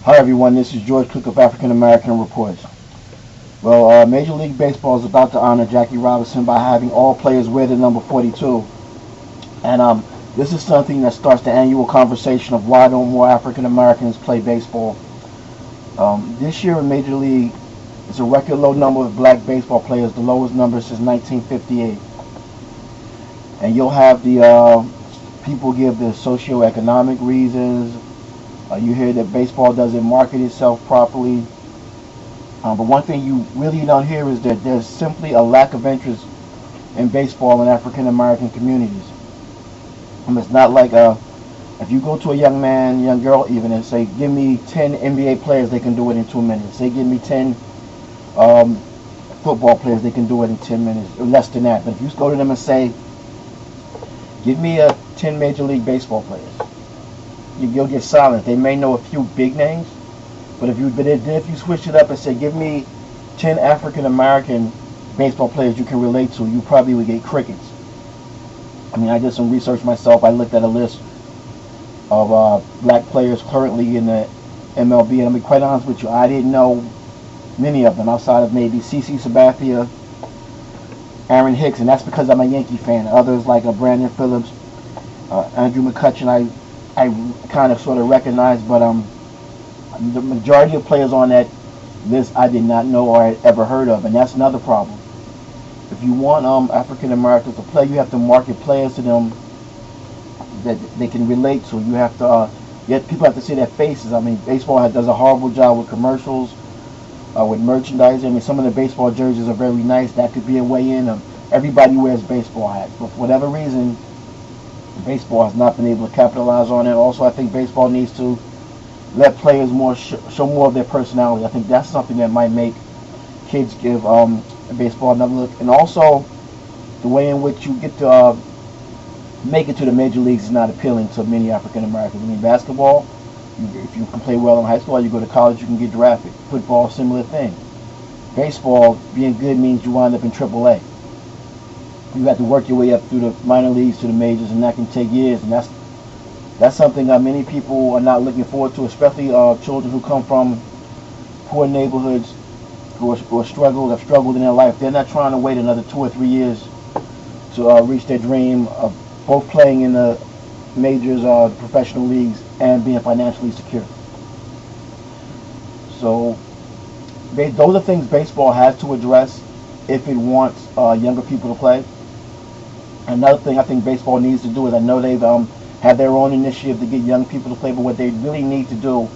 Hi everyone, this is George Cook of African American Reports. Well, Major League Baseball is about to honor Jackie Robinson by having all players wear the number 42. And this is something that starts the annual conversation of why don't more African Americans play baseball. This year in Major League, it's a record low number of black baseball players, the lowest number since 1958. And you'll have the people give the socioeconomic reasons. You hear that baseball doesn't market itself properly. But one thing you really don't hear is that there's simply a lack of interest in baseball in African American communities. It's not like if you go to a young man, young girl even, and say, give me 10 NBA players, they can do it in 2 minutes. Say, give me 10 football players, they can do it in 10 minutes, or less than that. But if you go to them and say, give me 10 Major League Baseball players, you'll get silent. They may know a few big names, but if you switch it up and say, give me 10 African American baseball players you can relate to, you probably would get crickets. I mean, I did some research myself. I looked at a list of black players currently in the MLB, and I'll be quite honest with you, I didn't know many of them outside of maybe CC Sabathia, Aaron Hicks, and that's because I'm a Yankee fan. Others like Brandon Phillips, Andrew McCutchen, I kind of sort of recognize, but the majority of players on that list I did not know or had ever heard of, and that's another problem. If you want African Americans to play, you have to market players to them that they can relate to. You have to, yet people have to see their faces. I mean, baseball does a horrible job with commercials, with merchandising. I mean, some of the baseball jerseys are very nice. That could be a way in. Everybody wears baseball hats, but for whatever reason, baseball has not been able to capitalize on it. Also, I think baseball needs to let players show more of their personality. I think that's something that might make kids give baseball another look. And also, the way in which you get to make it to the major leagues is not appealing to many African Americans. I mean, basketball, if you can play well in high school, you go to college, you can get drafted. Football, similar thing. Baseball, being good means you wind up in AAA. You have to work your way up through the minor leagues to the majors, and that can take years. And that's something many people are not looking forward to, especially children who come from poor neighborhoods, who have struggled in their life. They're not trying to wait another 2 or 3 years to reach their dream of both playing in the majors, professional leagues, and being financially secure. So those are things baseball has to address if it wants younger people to play. Another thing I think baseball needs to do is, I know they've had their own initiative to get young people to play, but what they really need to do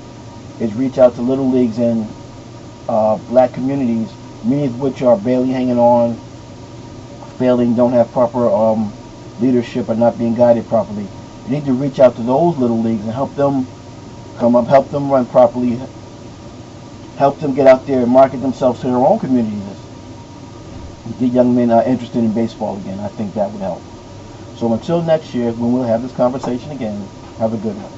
is reach out to little leagues in black communities, many of which are barely hanging on, failing, don't have proper leadership, or not being guided properly. You need to reach out to those little leagues and help them come up, help them run properly, help them get out there and market themselves to their own communities. Get young men interested in baseball again. I think that would help. So until next year, when we'll have this conversation again, have a good one.